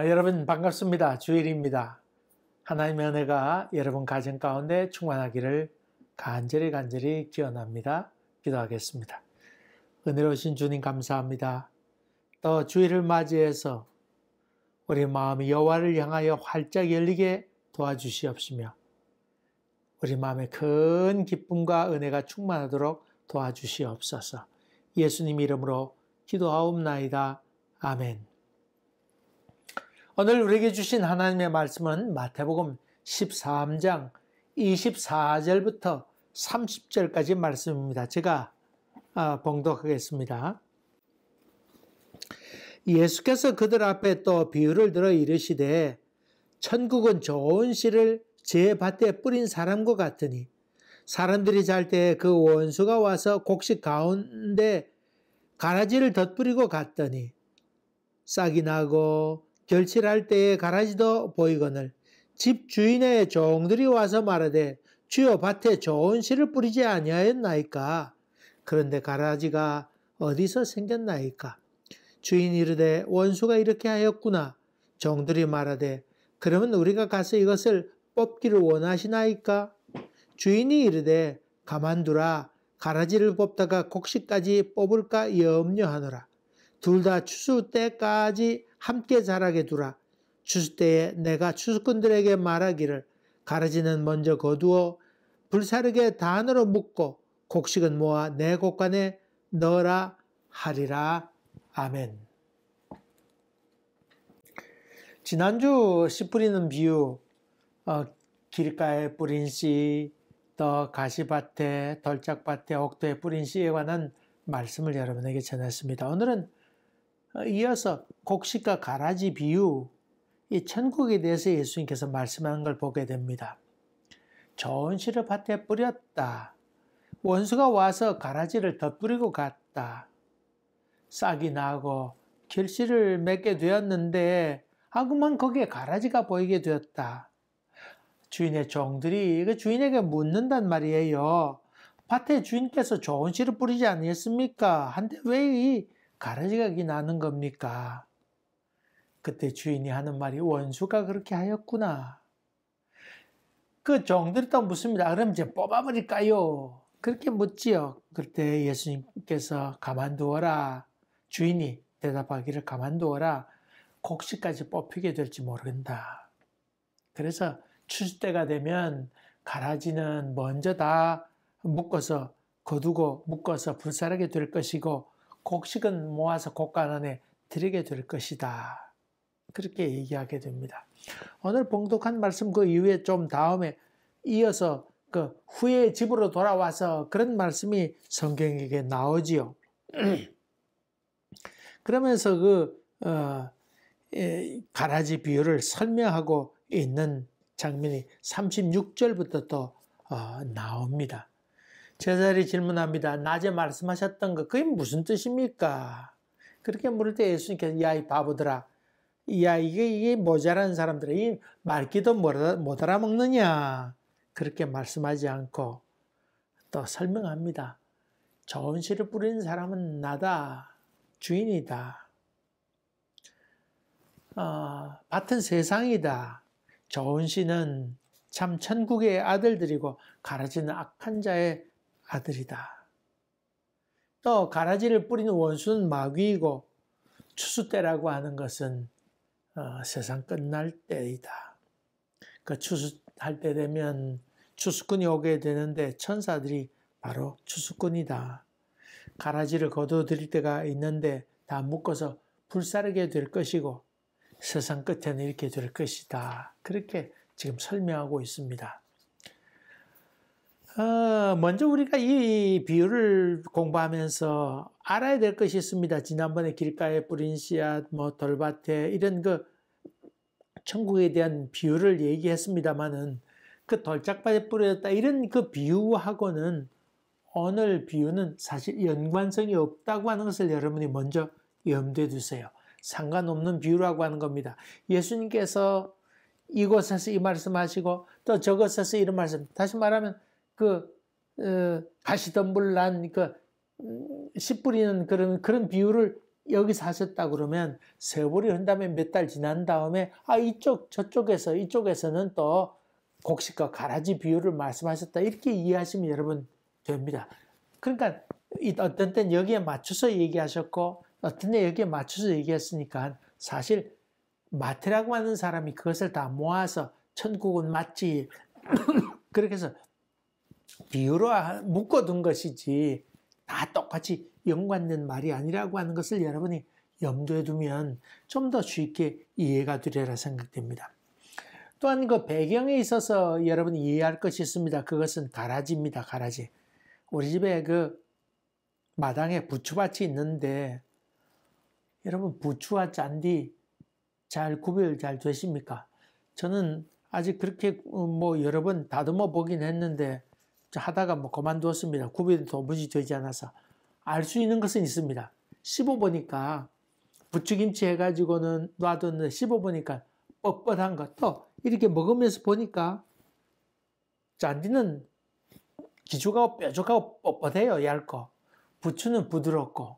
여러분 반갑습니다. 주일입니다. 하나님의 은혜가 여러분 가정 가운데 충만하기를 간절히 기원합니다. 기도하겠습니다. 은혜로우신 주님 감사합니다. 또 주일을 맞이해서 우리 마음이 여호와를 향하여 활짝 열리게 도와주시옵시며 우리 마음에 큰 기쁨과 은혜가 충만하도록 도와주시옵소서. 예수님 이름으로 기도하옵나이다. 아멘. 오늘 우리에게 주신 하나님의 말씀은 마태복음 13장 24절부터 30절까지 말씀입니다. 제가 봉독하겠습니다. 예수께서 그들 앞에 또 비유를 들어 이르시되 천국은 좋은 씨를 제 밭에 뿌린 사람과 같으니 사람들이 잘 때 그 원수가 와서 곡식 가운데 가라지를 덧뿌리고 갔더니 싹이 나고 결실할 때에 가라지도 보이거늘 집 주인의 종들이 와서 말하되 주여 밭에 좋은 씨를 뿌리지 아니하였나이까? 그런데 가라지가 어디서 생겼나이까? 주인이 이르되 원수가 이렇게 하였구나. 종들이 말하되 그러면 우리가 가서 이것을 뽑기를 원하시나이까? 주인이 이르되 가만두라. 가라지를 뽑다가 곡식까지 뽑을까 염려하노라. 둘 다 추수 때까지 함께 자라게 두라. 추수 때에 내가 추수꾼들에게 말하기를 가라지는 먼저 거두어 불사르게 단으로 묶고 곡식은 모아 내 곡간에 넣으라 하리라. 아멘. 지난주 씨 뿌리는 비유, 길가에 뿌린 씨, 또 가시밭에, 덜짝밭에, 옥토에 뿌린 씨에 관한 말씀을 여러분에게 전했습니다. 오늘은 이어서 곡식과 가라지 비유, 이 천국에 대해서 예수님께서 말씀하는 걸 보게 됩니다. 좋은 씨를 밭에 뿌렸다. 원수가 와서 가라지를 덧뿌리고 갔다. 싹이 나고 결실을 맺게 되었는데 그만 거기에 가라지가 보이게 되었다. 주인의 종들이 그 주인에게 묻는단 말이에요. 밭에 주인께서 좋은 씨를 뿌리지 않았습니까? 한데 왜 이 가라지가 나는 겁니까? 그때 주인이 하는 말이 원수가 그렇게 하였구나. 그 종들이 또 묻습니다. 그럼 이제 뽑아버릴까요? 그렇게 묻지요. 그때 예수님께서 가만두어라. 주인이 대답하기를 가만두어라. 곡식까지 뽑히게 될지 모른다. 그래서 추수 때가 되면 가라지는 먼저 다 묶어서 거두고 묶어서 불사르게 될 것이고 곡식은 모아서 곡간 안에 들이게 될 것이다. 그렇게 얘기하게 됩니다. 오늘 봉독한 말씀 그 이후에 좀 다음에 이어서 그 후에 집으로 돌아와서 그런 말씀이 성경에게 나오지요. 그러면서 가라지 비유를 설명하고 있는 장면이 36절부터 또 나옵니다. 제자들이 질문합니다. 낮에 말씀하셨던 거 그게 무슨 뜻입니까? 그렇게 물을 때 예수님께서 야 이 바보들아, 야 이게 모자란 사람들아, 이 말귀도 못 알아먹느냐? 그렇게 말씀하지 않고 또 설명합니다. 좋은 씨를 뿌리는 사람은 나다. 주인이다. 밭은 세상이다. 좋은 씨는 참 천국의 아들들이고 가라지는 악한 자의 아들이다. 또 가라지를 뿌리는 원수는 마귀이고 추수 때라고 하는 것은 세상 끝날 때이다. 그 추수할 때 되면 추수꾼이 오게 되는데 천사들이 바로 추수꾼이다. 가라지를 거두어들일 때가 있는데 다 묶어서 불사르게 될 것이고 세상 끝에는 이렇게 될 것이다. 그렇게 지금 설명하고 있습니다. 먼저 우리가 이 비유를 공부하면서 알아야 될 것이 있습니다. 지난번에 길가에 뿌린 씨앗, 돌밭에 이런 천국에 대한 비유를 얘기했습니다만은 그 돌짝밭에 뿌려졌다 이런 그 비유하고는 오늘 비유는 사실 연관성이 없다고 하는 것을 여러분이 먼저 염두에 두세요. 상관없는 비유라고 하는 겁니다. 예수님께서 이곳에서 이 말씀하시고 또 저곳에서 이런 말씀. 다시 말하면 가시덤불 난 씨 뿌리는 그런 비유를 여기서 하셨다 그러면 세월이 한 다음에 몇 달 지난 다음에 이쪽에서는 또 곡식과 가라지 비율을 말씀하셨다 이렇게 이해하시면 여러분 됩니다. 그러니까 어떤 때는 여기에 맞춰서 얘기하셨고 어떤 때 여기에 맞춰서 얘기했으니까 사실 마태라고 하는 사람이 그것을 다 모아서 천국은 맞지 그렇게 해서 비유로 묶어둔 것이지 다 똑같이 연관된 말이 아니라고 하는 것을 여러분이 염두에 두면 좀 더 쉽게 이해가 되리라 생각됩니다. 또한 그 배경에 있어서 여러분이 이해할 것이 있습니다. 그것은 가라지입니다. 가라지. 우리 집에 그 마당에 부추밭이 있는데 여러분 부추와 짠디 잘 구별 잘 되십니까? 저는 아직 그렇게 뭐 여러 번 다듬어 보긴 했는데 하다가 뭐 그만두었습니다. 구별이 도무지 되지 않아서. 알 수 있는 것은 있습니다. 씹어보니까 부추김치 해가지고는 놔뒀는데 씹어보니까 뻣뻣한 것. 또 이렇게 먹으면서 보니까 짠디는 기주가 뾰족하고 뻣뻣해요. 얇고. 부추는 부드럽고.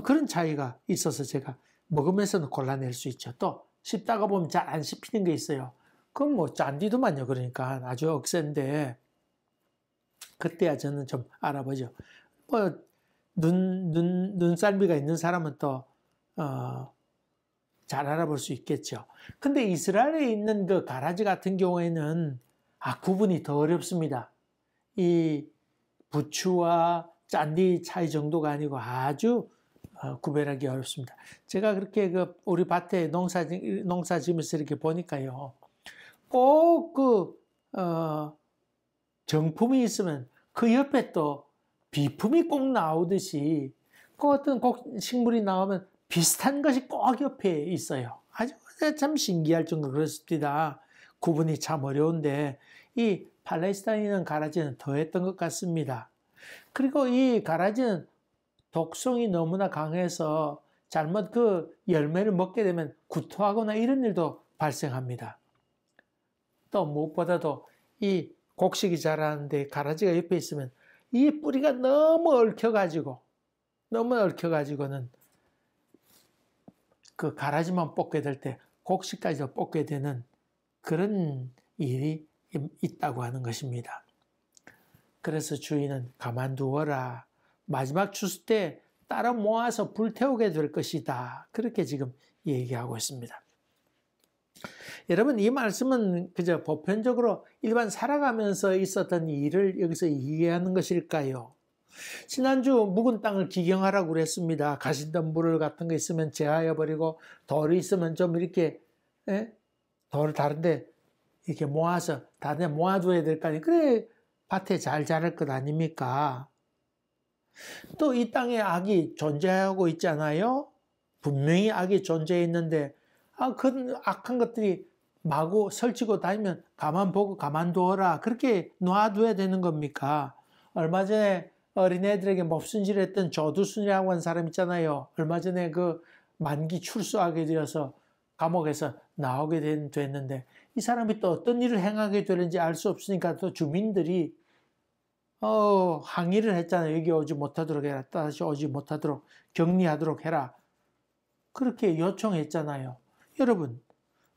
그런 차이가 있어서 제가 먹으면서는 골라낼 수 있죠. 또 씹다가 보면 잘 안 씹히는 게 있어요. 그건 뭐 짠디도만요. 그러니까 아주 억센데 그때야 저는 좀 알아보죠. 뭐 눈썰미가 있는 사람은 또 잘 알아볼 수 있겠죠. 근데 이스라엘에 있는 그 가라지 같은 경우에는 구분이 더 어렵습니다. 이 부추와 짠디 차이 정도가 아니고 아주 구별하기 어렵습니다. 제가 그렇게 우리 밭에 농사 지으면서 이렇게 보니까요. 꼭 정품이 있으면 그 옆에 또 비품이 꼭 나오듯이 그 어떤 식물이 나오면 비슷한 것이 꼭 옆에 있어요. 아주 참 신기할 정도로 그렇습니다. 구분이 참 어려운데 이 팔레스타인에 있는 가라지는 더했던 것 같습니다. 그리고 이 가라지는 독성이 너무나 강해서 잘못 그 열매를 먹게 되면 구토하거나 이런 일도 발생합니다. 또 무엇보다도 이 곡식이 자라는데 가라지가 옆에 있으면 이 뿌리가 너무 얽혀가지고는 그 가라지만 뽑게 될 때 곡식까지도 뽑게 되는 그런 일이 있다고 하는 것입니다. 그래서 주인은 가만두어라. 마지막 추수 때 따라 모아서 불태우게 될 것이다. 그렇게 지금 얘기하고 있습니다. 여러분 이 말씀은 그저 보편적으로 일반 살아가면서 있었던 일을 여기서 이해하는 것일까요? 지난주 묵은 땅을 기경하라고 그랬습니다. 가시덤불 같은 거 있으면 제하여버리고 돌이 있으면 좀 이렇게 돌을 다른데 이렇게 모아서 다른 데 모아둬야 될 거 아니에요. 그래 밭에 잘 자랄 것 아닙니까? 또 이 땅에 악이 존재하고 있잖아요. 분명히 악이 존재했는데 그 악한 것들이 마구 설치고 다니면 가만 보고 가만두어라. 그렇게 놔둬야 되는 겁니까? 얼마 전에 어린애들에게 몹순질했던 조두순이라고 하는 사람 있잖아요. 얼마 전에 그 만기 출소하게 되어서 감옥에서 나오게 됐는데 이 사람이 또 어떤 일을 행하게 되는지 알 수 없으니까 또 주민들이 항의를 했잖아요. 여기 오지 못하도록 해라. 다시 오지 못하도록 격리하도록 해라. 그렇게 요청했잖아요. 여러분,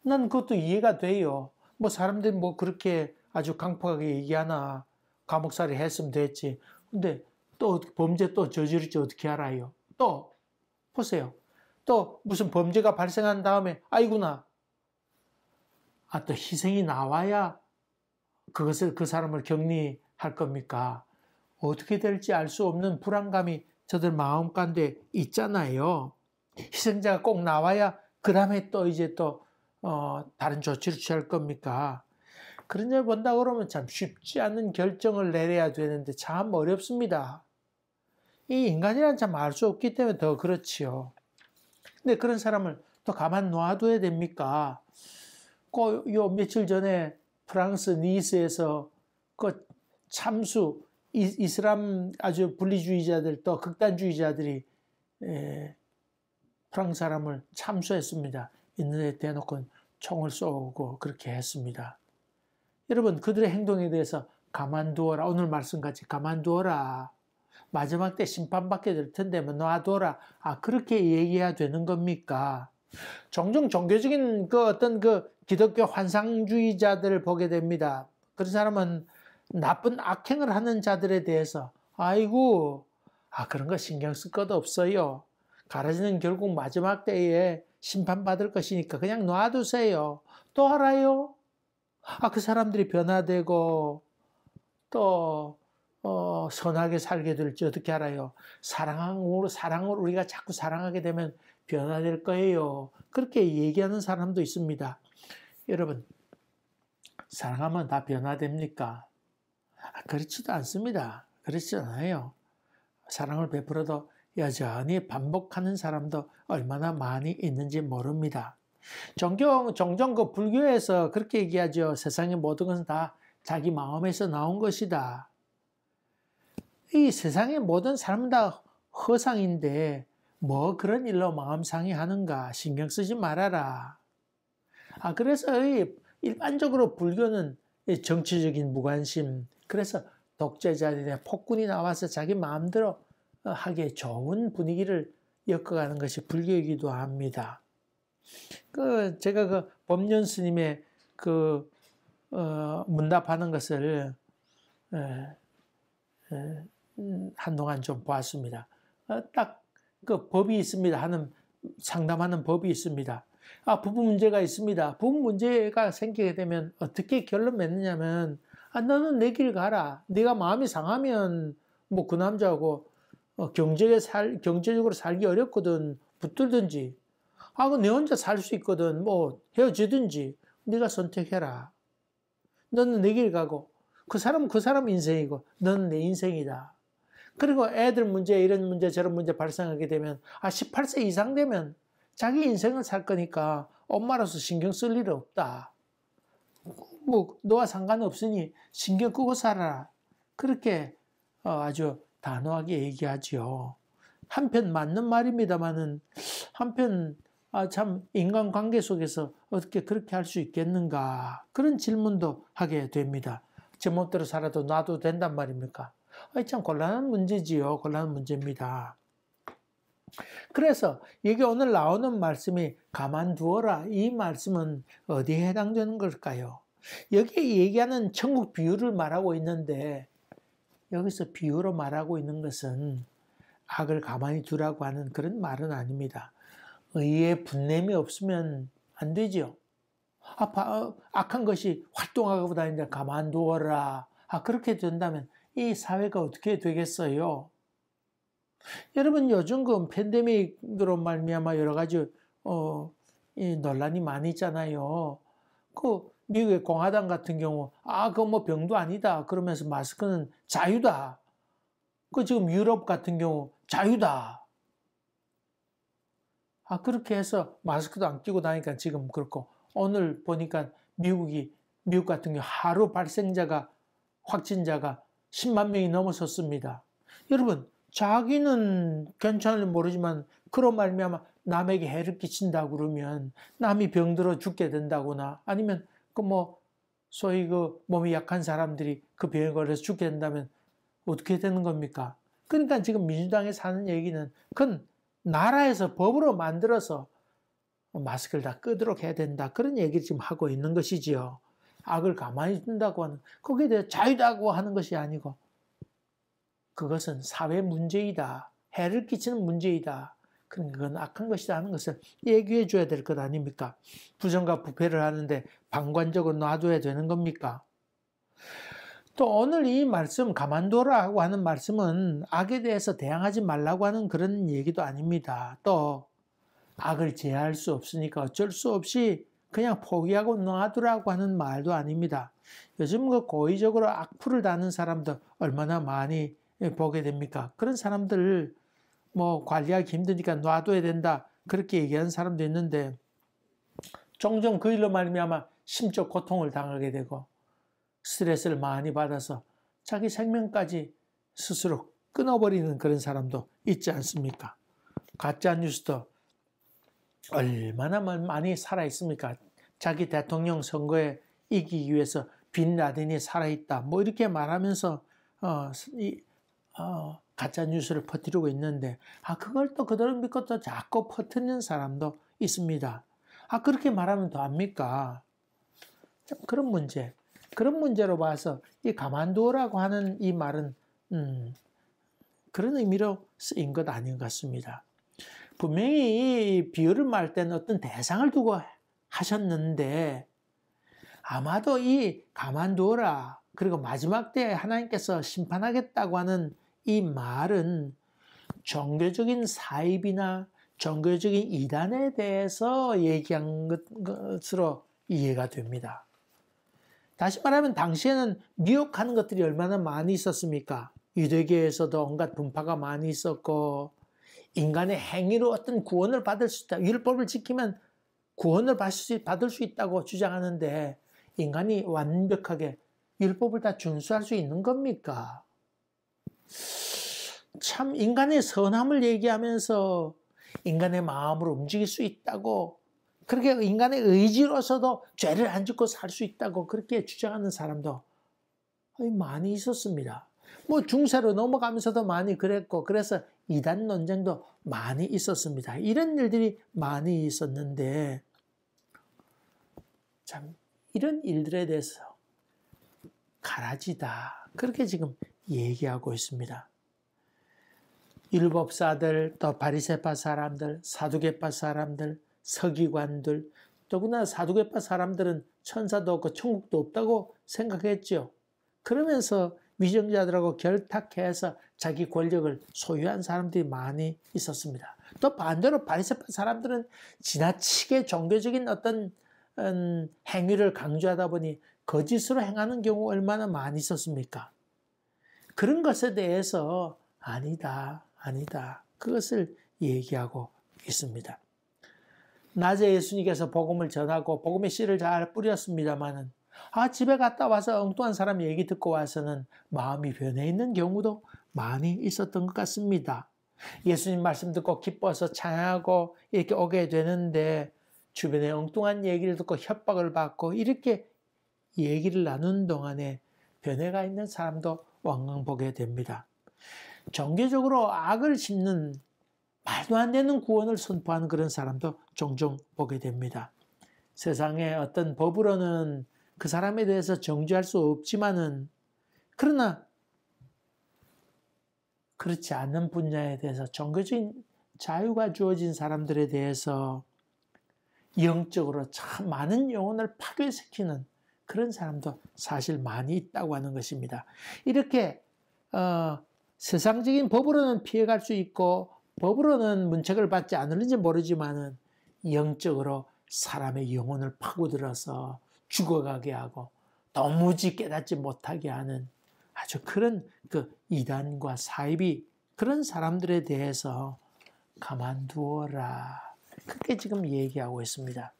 난 그것도 이해가 돼요. 뭐 사람들이 뭐 그렇게 아주 강팍하게 얘기하나 감옥살이 했으면 됐지. 근데 또 범죄 또 저지를지 어떻게 알아요? 또 보세요. 또 무슨 범죄가 발생한 다음에 아이구나. 또 희생이 나와야 그것을 그 사람을 격리할 겁니까? 어떻게 될지 알 수 없는 불안감이 저들 마음 가운데 있잖아요. 희생자가 꼭 나와야 그 다음에 또 이제 또 다른 조치를 취할 겁니까? 그런 점 본다 그러면 참 쉽지 않은 결정을 내려야 되는데 참 어렵습니다. 이 인간이란 참 알 수 없기 때문에 더 그렇지요. 근데 그런 사람을 또 가만 놔둬야 됩니까? 요 며칠 전에 프랑스 니스에서 그 참수 이슬람 아주 분리주의자들 또 극단주의자들이 프랑스 사람을 참수했습니다. 있는 데 대놓고 총을 쏘고 그렇게 했습니다. 여러분 그들의 행동에 대해서 가만두어라. 오늘 말씀같이 가만두어라. 마지막 때 심판받게 될 텐데 뭐 놔둬라. 그렇게 얘기해야 되는 겁니까? 종종 종교적인 어떤 기독교 환상주의자들을 보게 됩니다. 그런 사람은 나쁜 악행을 하는 자들에 대해서 아이고 그런 거 신경 쓸 것도 없어요. 가라지는 결국 마지막 때에 심판받을 것이니까 그냥 놔두세요. 또 알아요? 그 사람들이 변화되고 또 선하게 살게 될지 어떻게 알아요? 사랑을 우리가 자꾸 사랑하게 되면 변화될 거예요. 그렇게 얘기하는 사람도 있습니다. 여러분, 사랑하면 다 변화됩니까? 그렇지도 않습니다. 그렇지 않아요. 사랑을 베풀어도 여전히 반복하는 사람도 얼마나 많이 있는지 모릅니다. 종종 불교에서 그렇게 얘기하죠. 세상의 모든 것은 다 자기 마음에서 나온 것이다. 이 세상의 모든 사람은 다 허상인데 뭐 그런 일로 마음 상해하는가 신경 쓰지 말아라. 그래서 일반적으로 불교는 정치적인 무관심, 그래서 독재자들의 폭군이 나와서 자기 마음대로 하기에 좋은 분위기를 엮어가는 것이 불교이기도 합니다. 제가 법륜 스님의 문답하는 것을 한동안 좀 보았습니다. 딱 법이 있습니다. 상담하는 법이 있습니다. 부부 문제가 있습니다. 부부 문제가 생기게 되면 어떻게 결론 맺느냐면 너는 내 길 가라. 네가 마음이 상하면 뭐 그 남자하고 경제적으로 살기 어렵거든 붙들든지 내 혼자 살 수 있거든 뭐 헤어지든지 네가 선택해라. 너는 내 길 가고 그 사람 인생이고 너는 내 인생이다. 그리고 애들 문제 이런 문제 저런 문제 발생하게 되면 18세 이상 되면 자기 인생을 살 거니까 엄마로서 신경 쓸 일 없다. 뭐 너와 상관없으니 신경 끄고 살아라. 그렇게 아주 단호하게 얘기하지요. 한편 맞는 말입니다만은 한편 참 인간관계 속에서 어떻게 그렇게 할 수 있겠는가 그런 질문도 하게 됩니다. 제 멋대로 살아도 놔도 된단 말입니까? 참 곤란한 문제지요. 곤란한 문제입니다. 그래서 여기 오늘 나오는 말씀이 가만두어라. 이 말씀은 어디에 해당되는 걸까요? 여기에 얘기하는 천국 비유를 말하고 있는데 여기서 비유로 말하고 있는 것은 악을 가만히 두라고 하는 그런 말은 아닙니다. 의의 분냄이 없으면 안 되죠. 악한 것이 활동하고 다니는데 가만두어라. 그렇게 된다면 이 사회가 어떻게 되겠어요? 여러분 요즘 팬데믹으로 말미암아 여러 가지 이 논란이 많이 있잖아요. 미국의 공화당 같은 경우 그거 뭐 병도 아니다 그러면서 마스크는 자유다. 지금 유럽 같은 경우 자유다. 그렇게 해서 마스크도 안 끼고 다니까 지금 그렇고 오늘 보니까 미국 같은 경우 하루 확진자가 10만 명이 넘어섰습니다. 여러분 자기는 괜찮을지 모르지만 그런 말미암아 남에게 해를 끼친다고 그러면 남이 병들어 죽게 된다거나 아니면 소위 몸이 약한 사람들이 그 병에 걸려서 죽게 된다면 어떻게 되는 겁니까? 그러니까 지금 민주당에서 하는 얘기는 그건 나라에서 법으로 만들어서 마스크를 다 끄도록 해야 된다. 그런 얘기를 지금 하고 있는 것이지요. 악을 가만히 둔다고 하는 거기에 대해 자유다고 하는 것이 아니고 그것은 사회 문제이다. 해를 끼치는 문제이다. 그건 악한 것이다 하는 것을 얘기해 줘야 될 것 아닙니까? 부정과 부패를 하는데 방관적으로 놔둬야 되는 겁니까? 또 오늘 이 말씀 가만둬라고 하는 말씀은 악에 대해서 대항하지 말라고 하는 그런 얘기도 아닙니다. 또 악을 제어할 수 없으니까 어쩔 수 없이 그냥 포기하고 놔두라고 하는 말도 아닙니다. 요즘 고의적으로 악플을 다는 사람도 얼마나 많이 보게 됩니까? 그런 사람들 관리하기 힘드니까 놔둬야 된다 그렇게 얘기하는 사람도 있는데 종종 그 일로 말미암아 심적 고통을 당하게 되고 스트레스를 많이 받아서 자기 생명까지 스스로 끊어버리는 그런 사람도 있지 않습니까? 가짜뉴스도 얼마나 많이 살아있습니까? 자기 대통령 선거에 이기기 위해서 빈 라덴이 살아있다 이렇게 말하면서 가짜 뉴스를 퍼뜨리고 있는데 그걸 또 그대로 믿고 또 자꾸 퍼뜨리는 사람도 있습니다. 그렇게 말하면 더 합니까? 참 그런 문제로 봐서 이 가만두어라고 하는 이 말은 그런 의미로 쓰인 것 아닌 것 같습니다. 분명히 이 비유를 말 때는 어떤 대상을 두고 하셨는데 아마도 이 가만두어라 그리고 마지막 때에 하나님께서 심판하겠다고 하는 이 말은 종교적인 사입이나 종교적인 이단에 대해서 얘기한 것으로 이해가 됩니다. 다시 말하면 당시에는 미혹하는 것들이 얼마나 많이 있었습니까? 유대교에서도 온갖 분파가 많이 있었고 인간의 행위로 어떤 구원을 받을 수 있다. 율법을 지키면 구원을 받을 수 있다고 주장하는데 인간이 완벽하게 율법을 다 준수할 수 있는 겁니까? 참 인간의 선함을 얘기하면서 인간의 마음으로 움직일 수 있다고 그렇게 인간의 의지로서도 죄를 안 짓고 살 수 있다고 그렇게 주장하는 사람도 많이 있었습니다. 뭐 중세로 넘어가면서도 많이 그랬고 그래서 이단 논쟁도 많이 있었습니다. 이런 일들이 많이 있었는데 참 이런 일들에 대해서 가라지다 그렇게 지금 얘기하고 있습니다. 율법사들 또 바리새파 사람들 사두개파 사람들 서기관들 더구나 사두개파 사람들은 천사도 없고 천국도 없다고 생각했죠. 그러면서 위정자들하고 결탁해서 자기 권력을 소유한 사람들이 많이 있었습니다. 또 반대로 바리새파 사람들은 지나치게 종교적인 어떤 행위를 강조하다 보니 거짓으로 행하는 경우가 얼마나 많이 있었습니까? 그런 것에 대해서 아니다. 그것을 얘기하고 있습니다. 낮에 예수님께서 복음을 전하고 복음의 씨를 잘 뿌렸습니다마는 집에 갔다 와서 엉뚱한 사람 얘기 듣고 와서는 마음이 변해 있는 경우도 많이 있었던 것 같습니다. 예수님 말씀 듣고 기뻐서 찬양하고 이렇게 오게 되는데 주변에 엉뚱한 얘기를 듣고 협박을 받고 이렇게 얘기를 나누는 동안에 변해가 있는 사람도 왕왕 보게 됩니다. 종교적으로 악을 심는 말도 안 되는 구원을 선포하는 그런 사람도 종종 보게 됩니다. 세상의 어떤 법으로는 그 사람에 대해서 정죄할 수 없지만은 그러나 그렇지 않는 분야에 대해서 종교적인 자유가 주어진 사람들에 대해서 영적으로 참 많은 영혼을 파괴시키는 그런 사람도 사실 많이 있다고 하는 것입니다. 이렇게 세상적인 법으로는 피해갈 수 있고 법으로는 문책을 받지 않을는지 모르지만은 영적으로 사람의 영혼을 파고들어서 죽어가게 하고 도무지 깨닫지 못하게 하는 아주 그런 그 이단과 사입이 그런 사람들에 대해서 가만두어라. 그렇게 지금 얘기하고 있습니다.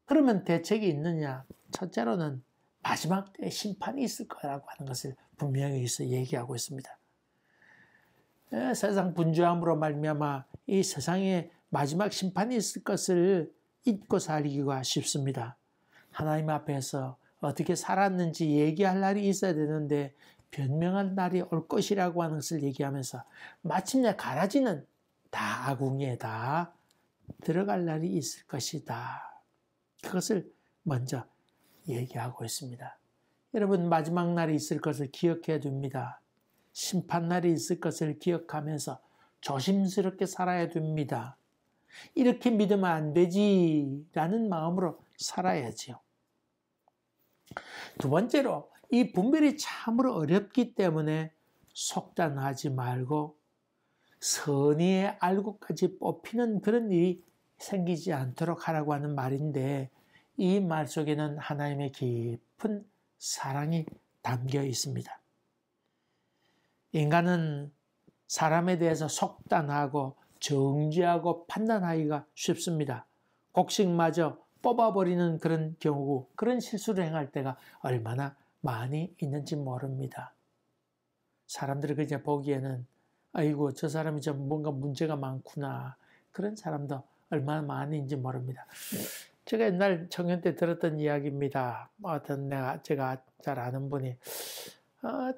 그러면 대책이 있느냐? 첫째로는 마지막 때 심판이 있을 거라고 하는 것을 분명히 얘기하고 있습니다. 세상 분주함으로 말미암아 이 세상에 마지막 심판이 있을 것을 잊고 살기가 쉽습니다. 하나님 앞에서 어떻게 살았는지 얘기할 날이 있어야 되는데 변명할 날이 올 것이라고 하는 것을 얘기하면서 마침내 가라지는 다 아궁이에 다 들어갈 날이 있을 것이다. 그것을 먼저 얘기하고 있습니다. 여러분 마지막 날이 있을 것을 기억해야 됩니다. 심판날이 있을 것을 기억하면서 조심스럽게 살아야 됩니다. 이렇게 믿으면 안 되지라는 마음으로 살아야지요. 두 번째로 이 분별이 참으로 어렵기 때문에 속단하지 말고 선의에 알고까지 뽑히는 그런 일이 생기지 않도록 하라고 하는 말인데 이 말 속에는 하나님의 깊은 사랑이 담겨 있습니다. 인간은 사람에 대해서 속단하고 정죄하고 판단하기가 쉽습니다. 곡식마저 뽑아버리는 그런 경우, 그런 실수를 행할 때가 얼마나 많이 있는지 모릅니다. 사람들이 그냥 보기에는 아이고 저 사람이 좀 뭔가 문제가 많구나 그런 사람도 얼마나 많은지 모릅니다. 제가 옛날 청년 때 들었던 이야기입니다. 어떤 제가 잘 아는 분이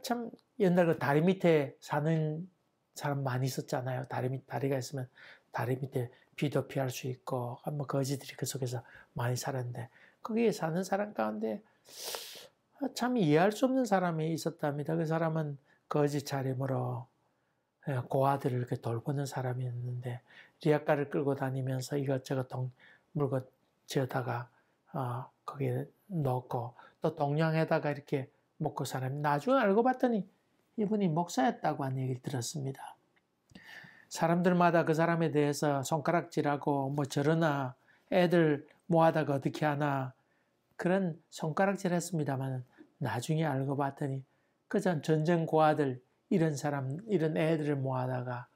참 옛날 그 다리 밑에 사는 사람 많이 있었잖아요. 다리가 있으면 다리 밑에 비도 피할 수 있고, 뭐 거지들이 그 속에서 많이 살았는데, 거기에 사는 사람 가운데 참 이해할 수 없는 사람이 있었답니다. 그 사람은 거지 차림으로 고아들을 이렇게 돌보는 사람이었는데, 리아카를 끌고 다니면서 이것저것 물건 지어다가 거기에 넣고, 또 동양에다가 이렇게 먹고 사람이, 나중에 알고 봤더니 이분이 목사였다고 하는 얘기를 들었습니다. 사람들마다 그 사람에 대해서 손가락질하고 뭐 저러나, 애들 모아다가 어떻게 하나, 그런 손가락질 했습니다만, 나중에 알고 봤더니 그전 전쟁 고아들, 이런 애들을 모아다가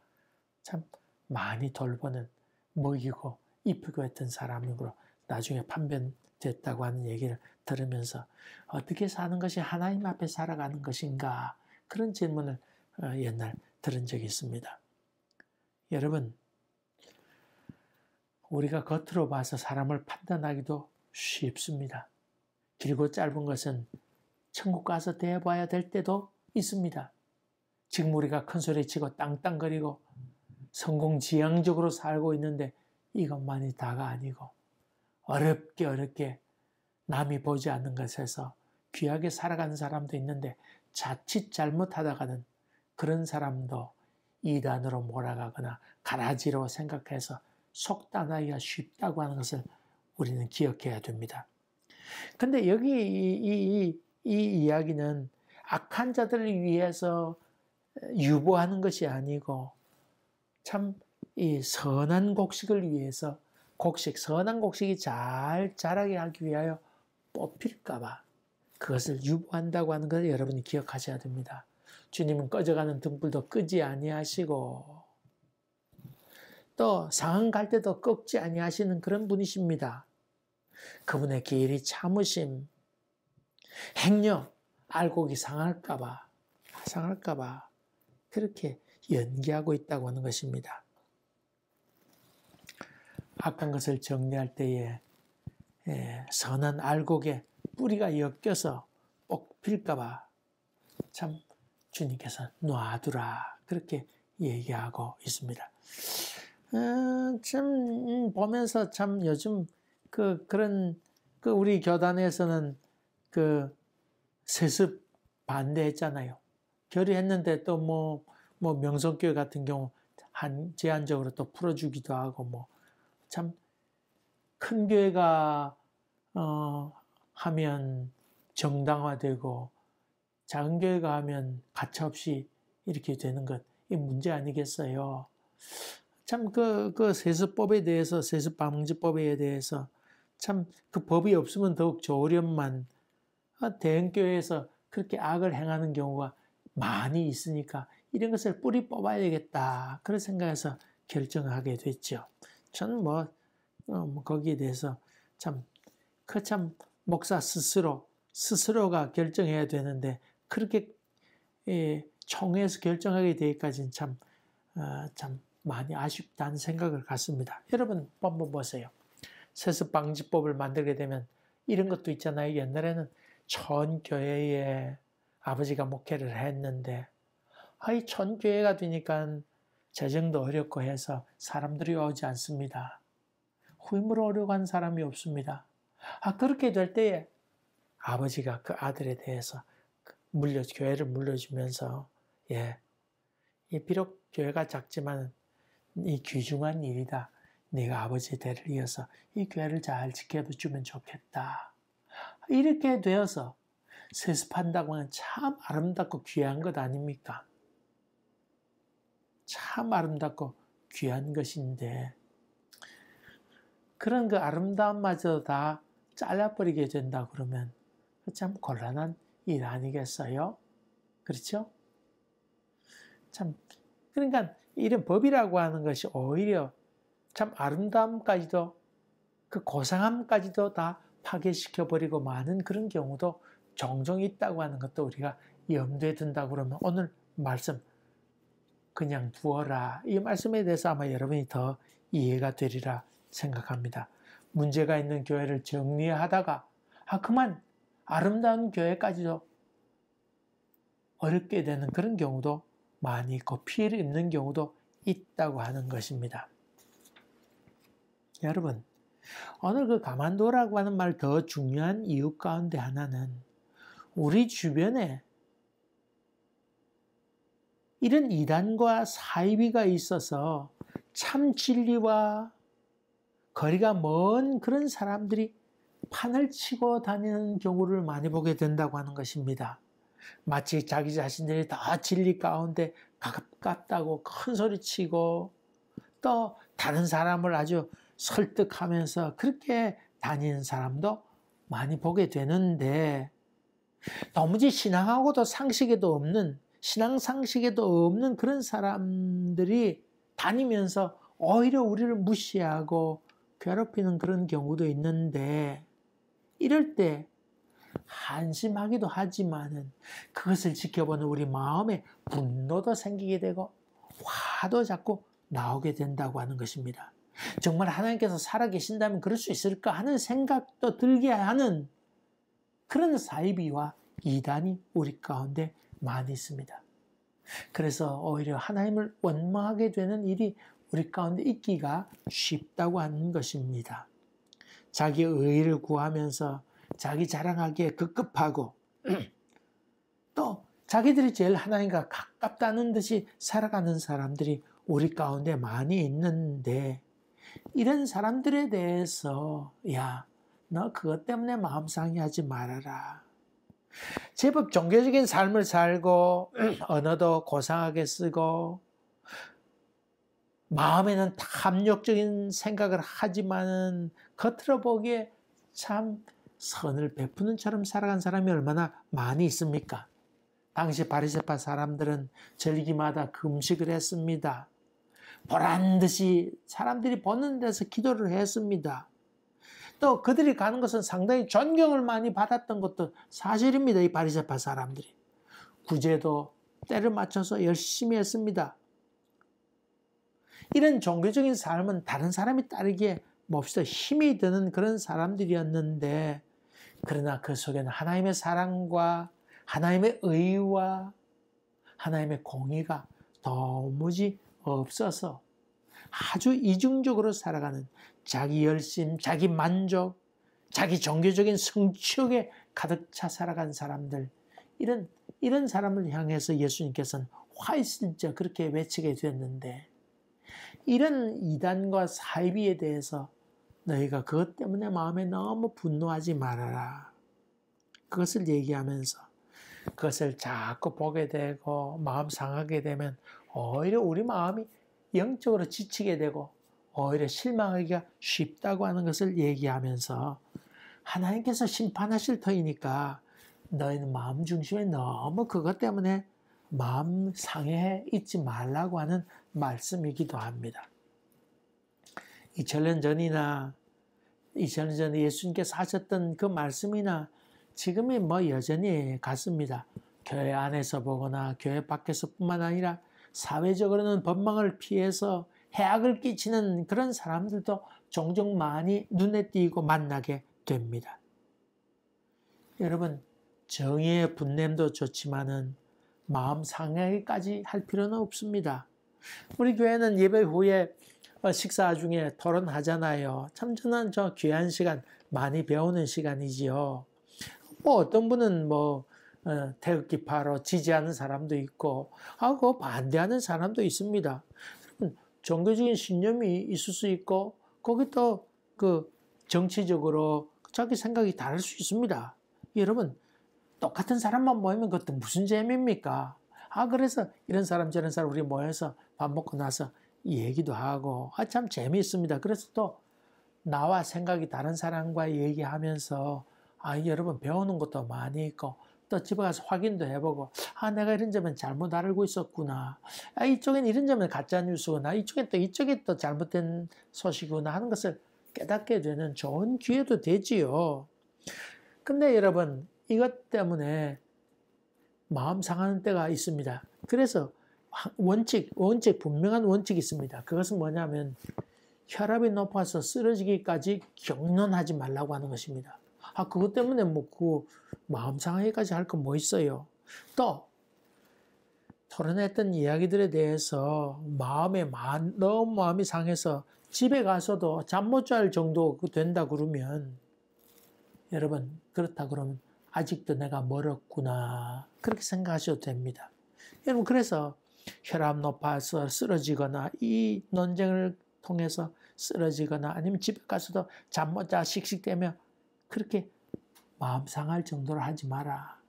참 많이 돌보는, 먹이고 입히고 했던 사람으로 나중에 판별됐다고 하는 얘기를 들으면서, 어떻게 사는 것이 하나님 앞에 살아가는 것인가, 그런 질문을 옛날 들은 적이 있습니다. 여러분, 우리가 겉으로 봐서 사람을 판단하기도 쉽습니다. 길고 짧은 것은 천국 가서 대해봐야 될 때도 있습니다. 지금 우리가 큰소리치고 땅땅거리고 성공지향적으로 살고 있는데 이것만이 다가 아니고, 어렵게 남이 보지 않는 것에서 귀하게 살아가는 사람도 있는데, 자칫 잘못하다가는 그런 사람도 이단으로 몰아가거나 가라지로 생각해서 속단하기가 쉽다고 하는 것을 우리는 기억해야 됩니다. 근데 여기 이 이야기는 악한 자들을 위해서 유보하는 것이 아니고, 참 이 선한 곡식을 위해서, 선한 곡식이 잘 자라게 하기 위하여 뽑힐까봐 그것을 유보한다고 하는 것을 여러분이 기억하셔야 됩니다. 주님은 꺼져가는 등불도 끄지 아니하시고, 또 상한 갈 때도 꺾지 아니하시는 그런 분이십니다. 그분의 길이 참으심, 행여 알곡이 상할까봐 그렇게 연기하고 있다고 하는 것입니다. 악한 것을 정리할 때에 선한 알곡에 뿌리가 엮여서 뽑힐까봐 참 주님께서 놔두라, 그렇게 얘기하고 있습니다. 참 보면서 참 요즘 그런 우리 교단에서는 세습 반대했잖아요. 결의했는데 또 뭐 명성교회 같은 경우 제한적으로 또 풀어주기도 하고, 참 큰 교회가 하면 정당화되고 작은 교회가 하면 가차없이 이렇게 되는 것, 이 문제 아니겠어요? 참 세습법에 대해서, 세습방지법에 대해서 참 그 법이 없으면 더욱 좋으련만, 대형교회에서 그렇게 악을 행하는 경우가 많이 있으니까 이런 것을 뿌리 뽑아야 되겠다, 그런 생각해서 결정하게 됐죠. 저는 거기에 대해서 참 목사 스스로가 결정해야 되는데, 그렇게 총회에서 결정하게 되기까지는 참 많이 아쉽다는 생각을 갖습니다. 여러분 한번 보세요. 세습방지법을 만들게 되면 이런 것도 있잖아요. 옛날에는 천교회에 아버지가 목회를 했는데, 이 천교회가 되니까 재정도 어렵고 해서 사람들이 오지 않습니다. 후임으로 오려고 하는 사람이 없습니다. 그렇게 될 때에 아버지가 그 아들에 대해서 교회를 물려주면서, 비록 교회가 작지만 이 귀중한 일이다. 네가 아버지의 대를 이어서 이 교회를 잘 지켜주면 좋겠다. 이렇게 되어서 세습한다고 하면 참 아름답고 귀한 것 아닙니까? 참 아름답고 귀한 것인데, 그런 그 아름다움마저 다 잘라버리게 된다 그러면 참 곤란한 일 아니겠어요? 그렇죠? 그러니까 이런 법이라고 하는 것이 오히려 참 아름다움까지도, 그 고상함까지도 다 파괴시켜버리고 마는 그런 경우도 종종 있다고 하는 것도 우리가 염두에 둔다고 그러면, 오늘 말씀 그냥 두어라, 이 말씀에 대해서 아마 여러분이 더 이해가 되리라 생각합니다. 문제가 있는 교회를 정리하다가 그만 아름다운 교회까지도 어렵게 되는 그런 경우도 많이 있고 피해를 입는 경우도 있다고 하는 것입니다. 여러분, 오늘 그 가만두라고 하는 말 더 중요한 이유 가운데 하나는 우리 주변에 이런 이단과 사이비가 있어서 참 진리와 거리가 먼 그런 사람들이 판을 치고 다니는 경우를 많이 보게 된다고 하는 것입니다. 마치 자기 자신들이 다 진리 가운데 가깝다고 큰 소리 치고 또 다른 사람을 아주 설득하면서 그렇게 다니는 사람도 많이 보게 되는데 도무지 신앙하고도 상식에도 없는 신앙 상식에도 없는 그런 사람들이 다니면서 오히려 우리를 무시하고 괴롭히는 그런 경우도 있는데 이럴 때 한심하기도 하지만은 그것을 지켜보는 우리 마음에 분노도 생기게 되고 화도 자꾸 나오게 된다고 하는 것입니다. 정말 하나님께서 살아계신다면 그럴 수 있을까 하는 생각도 들게 하는 그런 사이비와 이단이 우리 가운데 많이 있습니다. 그래서 오히려 하나님을 원망하게 되는 일이 우리 가운데 있기가 쉽다고 하는 것입니다. 자기 의의를 구하면서 자기 자랑하기에 급급하고 또 자기들이 제일 하나님과 가깝다는 듯이 살아가는 사람들이 우리 가운데 많이 있는데 이런 사람들에 대해서 야, 너 그것 때문에 마음 상해하지 말아라. 제법 종교적인 삶을 살고 언어도 고상하게 쓰고 마음에는 탐욕적인 생각을 하지만은 겉으로 보기에 참 선을 베푸는 처럼 살아간 사람이 얼마나 많이 있습니까? 당시 바리새파 사람들은 절기마다 금식을 했습니다. 보란듯이 사람들이 보는 데서 기도를 했습니다. 또 그들이 가는 것은 상당히 존경을 많이 받았던 것도 사실입니다. 이 바리새파 사람들이. 구제도 때를 맞춰서 열심히 했습니다. 이런 종교적인 삶은 다른 사람이 따르기에 몹시도 힘이 드는 그런 사람들이었는데 그러나 그 속에는 하나님의 사랑과 하나님의 의와 하나님의 공의가 도무지 없어서 아주 이중적으로 살아가는 자기 열심, 자기 만족, 자기 종교적인 성취욕에 가득 차 살아간 사람들 이런 사람을 향해서 예수님께서는 화 있을 자 그렇게 외치게 됐는데 이런 이단과 사이비에 대해서 너희가 그것 때문에 마음에 너무 분노하지 말아라. 그것을 얘기하면서 그것을 자꾸 보게 되고 마음 상하게 되면 오히려 우리 마음이 영적으로 지치게 되고 오히려 실망하기가 쉽다고 하는 것을 얘기하면서 하나님께서 심판하실 터이니까 너희는 마음 중심에 너무 그것 때문에 마음 상해 있지 말라고 하는 말씀이기도 합니다. 2000년 전이나 2000년 전에 예수님께서 하셨던 그 말씀이나 지금이 여전히 같습니다. 교회 안에서 보거나 교회 밖에서 뿐만 아니라 사회적으로는 법망을 피해서 해악을 끼치는 그런 사람들도 종종 많이 눈에 띄고 만나게 됩니다. 여러분, 정의의 분냄도 좋지만은 마음 상하기까지 할 필요는 없습니다. 우리 교회는 예배 후에 식사 중에 토론하잖아요. 참 저는 귀한 시간, 많이 배우는 시간이지요. 어떤 분은 태극기파로 지지하는 사람도 있고, 그거 반대하는 사람도 있습니다. 종교적인 신념이 있을 수 있고, 거기 또 정치적으로 자기 생각이 다를 수 있습니다. 여러분, 똑같은 사람만 모이면 그것도 무슨 재미입니까? 그래서 이런 사람 저런 사람 우리 모여서 밥 먹고 나서 얘기도 하고 참 재미있습니다. 그래서 또 나와 생각이 다른 사람과 얘기하면서 여러분 배우는 것도 많이 있고 또 집에 가서 확인도 해보고 내가 이런 점은 잘못 알고 있었구나. 이쪽엔 이런 점은 가짜뉴스구나. 이쪽에 또 잘못된 소식이구나 하는 것을 깨닫게 되는 좋은 기회도 되지요. 근데 여러분 이것 때문에 마음 상하는 때가 있습니다. 그래서 분명한 원칙이 있습니다. 그것은 뭐냐면 혈압이 높아서 쓰러지기까지 경론하지 말라고 하는 것입니다. 그것 때문에 마음 상하기까지 할 건 뭐 있어요? 또 토론했던 이야기들에 대해서 너무 마음이 상해서 집에 가서도 잠 못 잘 정도 된다 그러면 여러분 그렇다 그러면 아직도 내가 멀었구나 그렇게 생각하셔도 됩니다. 여러분 그래서 혈압 높아서 쓰러지거나 이 논쟁을 통해서 쓰러지거나 아니면 집에 가서도 잠 못 자 씩씩대며 그렇게 마음 상할 정도로 하지 마라.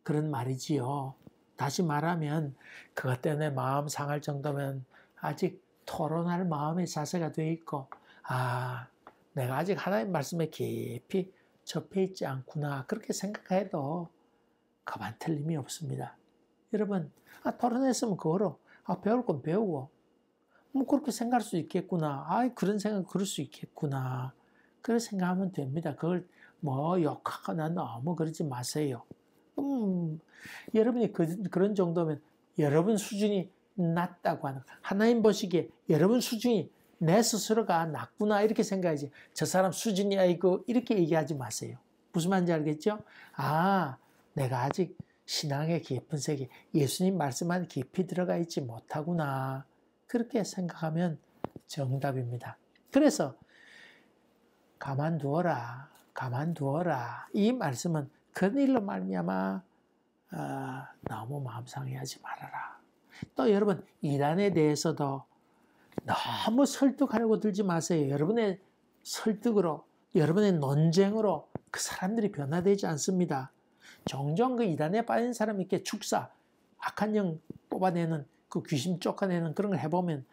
그런 말이지요. 다시 말하면 그것 때문에 마음 상할 정도면 아직 토론할 마음의 자세가 돼 있고 내가 아직 하나님 말씀에 깊이 접해 있지 않구나 그렇게 생각해도 그만 틀림이 없습니다. 여러분 토론했으면 그거로 배울 건 배우고 뭐 그렇게 생각할 수 있겠구나. 그런 생각 그럴 수 있겠구나. 그렇게 생각하면 됩니다. 그걸 뭐 욕하거나 너무 그러지 마세요. 여러분이 그런 정도면 여러분 수준이 낮다고 하는 하나님 보시기에 여러분 수준이 내 스스로가 낮구나 이렇게 생각하지 저 사람 수준이 이렇게 얘기하지 마세요. 무슨 말인지 알겠죠? 내가 아직 신앙의 깊은 세계 예수님 말씀 안에 깊이 들어가 있지 못하구나 그렇게 생각하면 정답입니다. 그래서 가만두어라 이 말씀은 그런 일로 말미암아 너무 마음 상해하지 말아라. 또 여러분 이단에 대해서도 너무 설득하려고 들지 마세요. 여러분의 설득으로 여러분의 논쟁으로 그 사람들이 변화되지 않습니다. 종종 그 이단에 빠진 사람이 이렇게 축사 악한 영 뽑아내는 그 귀신 쫓아내는 그런 걸 해보면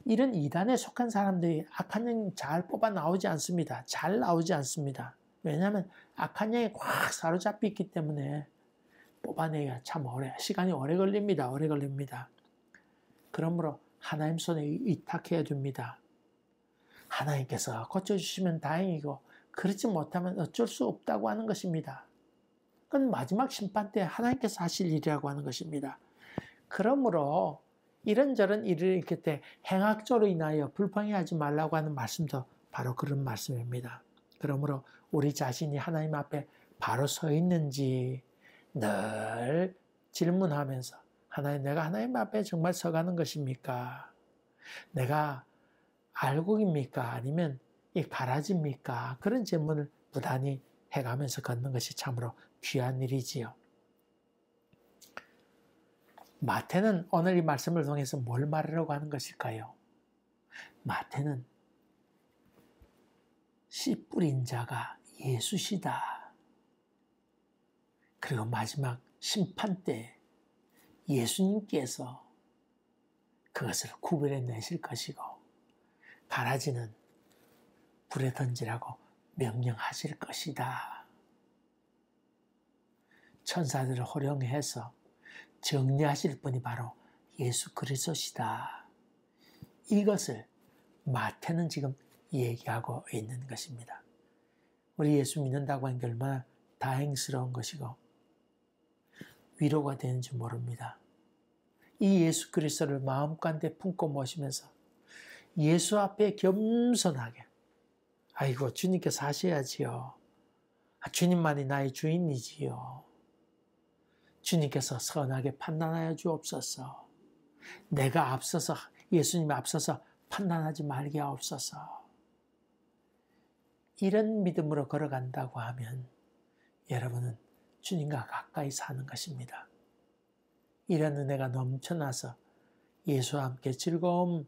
이런 이단에 속한 사람들이 악한 영 잘 뽑아 나오지 않습니다. 잘 나오지 않습니다. 왜냐하면 악한 영에 확 사로잡혀 있기 때문에 뽑아내기가 참 시간이 오래 걸립니다. 그러므로 하나님 손에 위탁해야 됩니다. 하나님께서 고쳐주시면 다행이고 그렇지 못하면 어쩔 수 없다고 하는 것입니다. 그건 마지막 심판 때 하나님께서 하실 일이라고 하는 것입니다. 그러므로 이런저런 일을 이렇게 때 행악조로 인하여 불평해하지 말라고 하는 말씀도 바로 그런 말씀입니다. 그러므로 우리 자신이 하나님 앞에 바로 서 있는지 늘 질문하면서 내가 하나님 앞에 정말 서가는 것입니까? 내가 알곡입니까? 아니면 이 가라지입니까? 그런 질문을 부단히 해가면서 걷는 것이 참으로 귀한 일이지요. 마태는 오늘 이 말씀을 통해서 뭘 말하려고 하는 것일까요? 마태는 씨 뿌린 자가 예수시다. 그리고 마지막 심판 때 예수님께서 그것을 구별해 내실 것이고 가라지는 불에 던지라고 명령하실 것이다. 천사들을 호령해서 정리하실 분이 바로 예수 그리스도시다. 이것을 마태는 지금 얘기하고 있는 것입니다. 우리 예수 믿는다고 하는 게 얼마나 다행스러운 것이고 위로가 되는지 모릅니다. 이 예수 그리스도를 마음가운데 품고 모시면서 예수 앞에 겸손하게 주님께서 하셔야지요. 주님만이 나의 주인이지요. 주님께서 선하게 판단하여 주옵소서. 내가 앞서서 예수님이 앞서서 판단하지 말게 하옵소서. 이런 믿음으로 걸어간다고 하면 여러분은 주님과 가까이 사는 것입니다. 이런 은혜가 넘쳐나서 예수와 함께 즐거움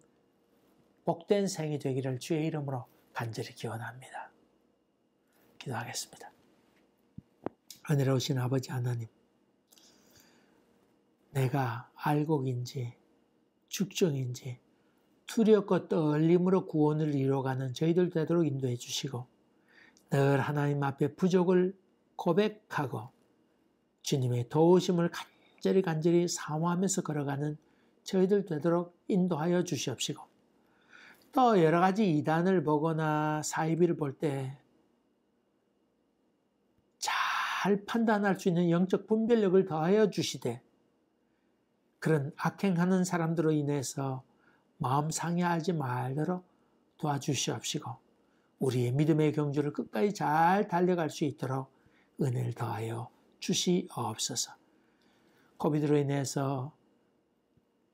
복된 생이 되기를 주의 이름으로 간절히 기원합니다. 기도하겠습니다. 은혜로우신 아버지 하나님, 내가 알곡인지 죽정인지 두렵고 떨림으로 구원을 이루어가는 저희들 되도록 인도해 주시고 늘 하나님 앞에 부족을 고백하고 주님의 도우심을 간절히 사모하면서 걸어가는 저희들 되도록 인도하여 주시옵시고 또 여러 가지 이단을 보거나 사이비를 볼 때 잘 판단할 수 있는 영적 분별력을 더하여 주시되 그런 악행하는 사람들로 인해서 마음 상해하지 말도록 도와주시옵시고 우리의 믿음의 경주를 끝까지 잘 달려갈 수 있도록 은혜를 더하여 주시옵소서. 코비드로 인해서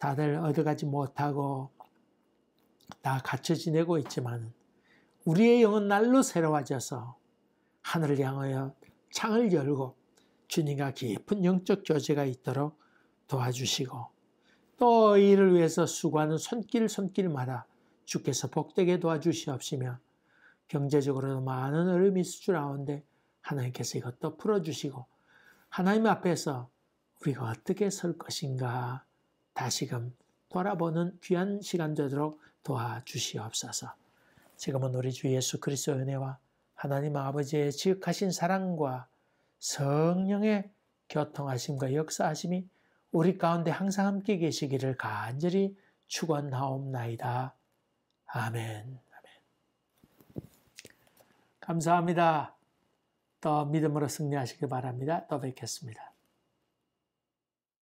다들 얻어가지 못하고 다 갇혀 지내고 있지만 우리의 영은 날로 새로워져서 하늘을 향하여 창을 열고 주님과 깊은 영적 교제가 있도록 도와주시고 또 이를 위해서 수고하는 손길마다 주께서 복되게 도와주시옵시며 경제적으로도 많은 어려움이 있을 줄 아는데 하나님께서 이것도 풀어주시고 하나님 앞에서 우리가 어떻게 설 것인가 다시금 돌아보는 귀한 시간 되도록 도와주시옵소서. 지금은 우리 주 예수 그리스도의 은혜와 하나님 아버지의 지극하신 사랑과 성령의 교통하심과 역사하심이 우리 가운데 항상 함께 계시기를 간절히 축원하옵나이다. 아멘. 감사합니다. 또 믿음으로 승리하시기 바랍니다. 또 뵙겠습니다.